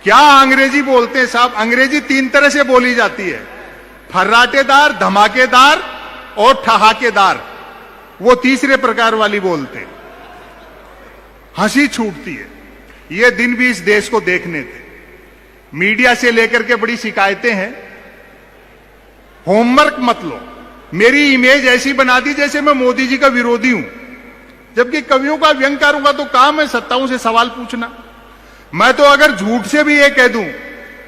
क्या अंग्रेजी बोलते हैं साहब? अंग्रेजी 3 तरह से बोली जाती है, फर्राटेदार, धमाकेदार और ठहाकेदार। वो तीसरे प्रकार वाली बोलते हैं। हंसी छूटती है। ये दिन भी इस देश को देखने थे। मीडिया से लेकर के बड़ी शिकायतें हैं। होमवर्क मत लो। मेरी इमेज ऐसी बना दी जैसे मैं मोदी जी का विरोधी हूं, जबकि कवियों का व्यंग्यकारों का तो काम है सत्ताओं से सवाल पूछना। मैं तो अगर झूठ से भी ये कह दूं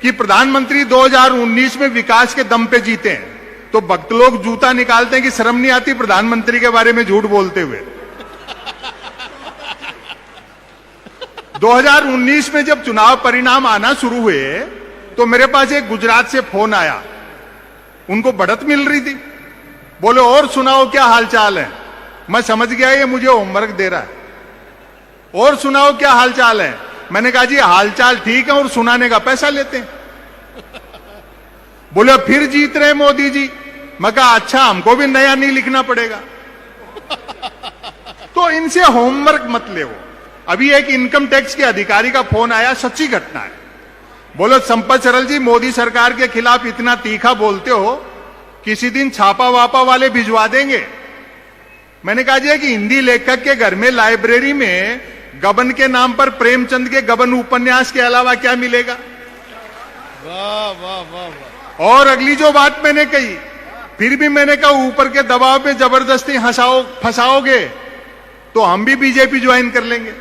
कि प्रधानमंत्री 2019 में विकास के दम पे जीते हैं, तो भक्त लोग जूता निकालते हैं कि शर्म नहीं आती प्रधानमंत्री के बारे में झूठ बोलते हुए। 2019 में जब चुनाव परिणाम आना शुरू हुए तो मेरे पास एक गुजरात से फोन आया। उनको बढ़त मिल रही थी। बोले और सुनाओ क्या हालचाल है। मैं समझ गया ये मुझे होमवर्क दे रहा है। और सुनाओ क्या हालचाल है। मैंने कहा जी हालचाल ठीक है और सुनाने का पैसा लेते हैं। बोले फिर जीत रहे मोदी जी। मैं कहा अच्छा, हमको भी नया नहीं लिखना पड़ेगा। तो इनसे होमवर्क मत ले। अभी एक इनकम टैक्स के अधिकारी का फोन आया, सच्ची घटना है। बोलो संपत सरल जी, मोदी सरकार के खिलाफ इतना तीखा बोलते हो, किसी दिन छापा वापा वाले भिजवा देंगे। मैंने कहा जी कि हिंदी लेखक के घर में लाइब्रेरी में गबन के नाम पर प्रेमचंद के गबन उपन्यास के अलावा क्या मिलेगा। वाह वाह वाह वाह। और अगली जो बात मैंने कही, फिर भी मैंने कहा ऊपर के दबाव में जबरदस्ती फंसाओगे तो हम भी बीजेपी ज्वाइन कर लेंगे।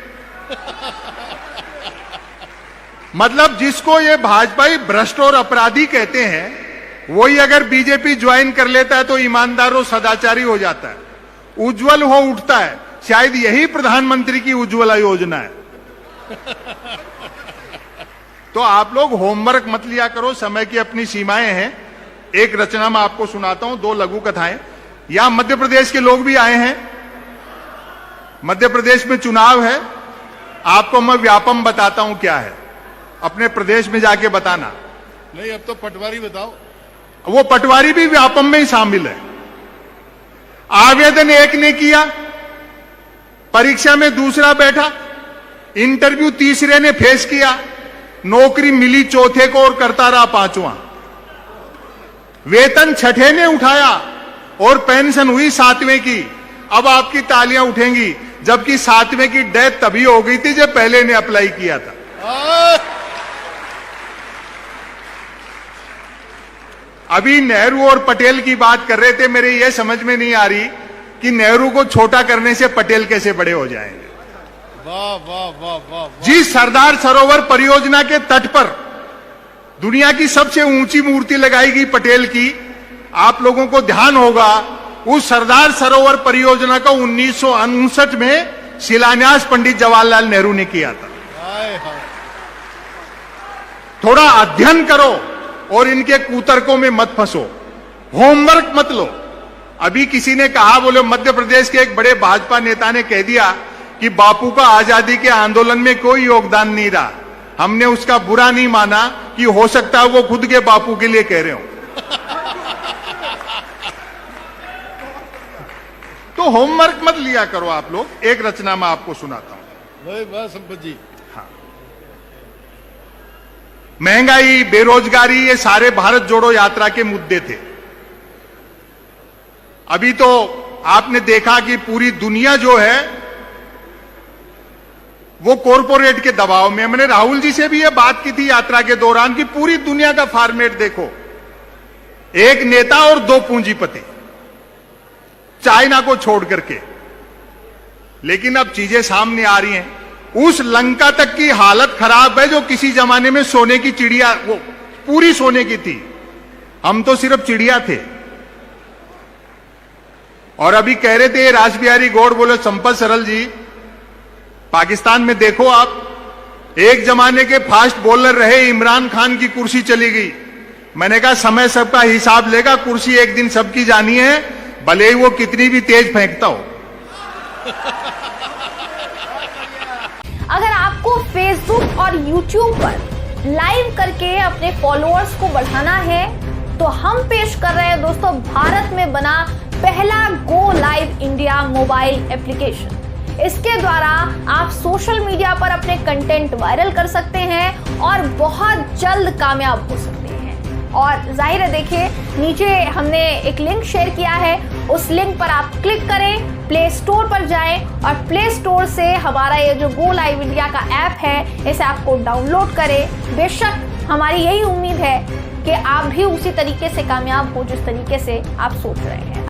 मतलब जिसको ये भाजपाई भ्रष्ट और अपराधी कहते हैं, वही अगर बीजेपी ज्वाइन कर लेता है तो ईमानदार और सदाचारी हो जाता है, उज्जवल हो उठता है। शायद यही प्रधानमंत्री की उज्ज्वला योजना है। तो आप लोग होमवर्क मत लिया करो। समय की अपनी सीमाएं हैं। एक रचना मैं आपको सुनाता हूं, 2 लघु कथाएं। यहां मध्य प्रदेश के लोग भी आए हैं। मध्य प्रदेश में चुनाव है। आपको मैं व्यापम बताता हूं क्या है। अपने प्रदेश में जाके बताना। नहीं, अब तो पटवारी बताओ। वो पटवारी भी व्यापम में ही शामिल है। आवेदन एक ने किया, परीक्षा में दूसरा बैठा, इंटरव्यू तीसरे ने फेस किया, नौकरी मिली चौथे को और करता रहा 5वां। वेतन छठे ने उठाया और पेंशन हुई 7वें की। अब आपकी तालियां उठेंगी, जबकि 7वें की डेथ तभी हो गई थी जब पहले ने अप्लाई किया था। अभी नेहरू और पटेल की बात कर रहे थे। मेरे ये समझ में नहीं आ रही कि नेहरू को छोटा करने से पटेल कैसे बड़े हो जाएंगे। वाह वाह वाह वाह। जिस सरदार सरोवर परियोजना के तट पर दुनिया की सबसे ऊंची मूर्ति लगाई गई पटेल की, आप लोगों को ध्यान होगा, उस सरदार सरोवर परियोजना का 1959 में शिलान्यास पंडित जवाहरलाल नेहरू ने किया था। थोड़ा अध्ययन करो और इनके कुतर्कों में मत फंसो। होमवर्क मत लो। अभी किसी ने कहा, बोले मध्य प्रदेश के एक बड़े भाजपा नेता ने कह दिया कि बापू का आजादी के आंदोलन में कोई योगदान नहीं रहा। हमने उसका बुरा नहीं माना कि हो सकता है वो खुद के बापू के लिए कह रहे हो। तो होमवर्क मत लिया करो आप लोग। एक रचना मैं आपको सुनाता हूं। वाह संपत जी। हाँ। महंगाई, बेरोजगारी, ये सारे भारत जोड़ो यात्रा के मुद्दे थे। अभी तो आपने देखा कि पूरी दुनिया जो है वो कॉरपोरेट के दबाव में। मैंने राहुल जी से भी ये बात की थी यात्रा के दौरान कि पूरी दुनिया का फॉर्मेट देखो, एक नेता और 2 पूंजीपति, चाइना को छोड़ करके। लेकिन अब चीजें सामने आ रही हैं। उस लंका तक की हालत खराब है जो किसी जमाने में सोने की चिड़िया, वो पूरी सोने की थी। हम तो सिर्फ चिड़िया थे। और अभी कह रहे थे रासबिहारी गौड़, बोले संपत सरल जी, पाकिस्तान में देखो आप, एक जमाने के फास्ट बॉलर रहे इमरान खान की कुर्सी चली गई। मैंने कहा समय सबका हिसाब लेगा, कुर्सी एक दिन सबकी जानी है, भले ही वो कितनी भी तेज फेंकता हो। अगर आपको फेसबुक और यूट्यूब पर लाइव करके अपने फॉलोअर्स को बढ़ाना है तो हम पेश कर रहे हैं दोस्तों भारत में बना पहला go live India mobile application. इसके द्वारा आप सोशल मीडिया पर अपने कंटेंट वायरल कर सकते हैं और बहुत जल्द कामयाब हो सकते हैं। और जाहिर है, देखिए नीचे हमने एक लिंक शेयर किया है, उस लिंक पर आप क्लिक करें, प्ले स्टोर पर जाएं और प्ले स्टोर से हमारा ये जो गो लाइव इंडिया का ऐप है इसे आपको डाउनलोड करें। बेशक हमारी यही उम्मीद है कि आप भी उसी तरीके से कामयाब हो जिस तरीके से आप सोच रहे हैं।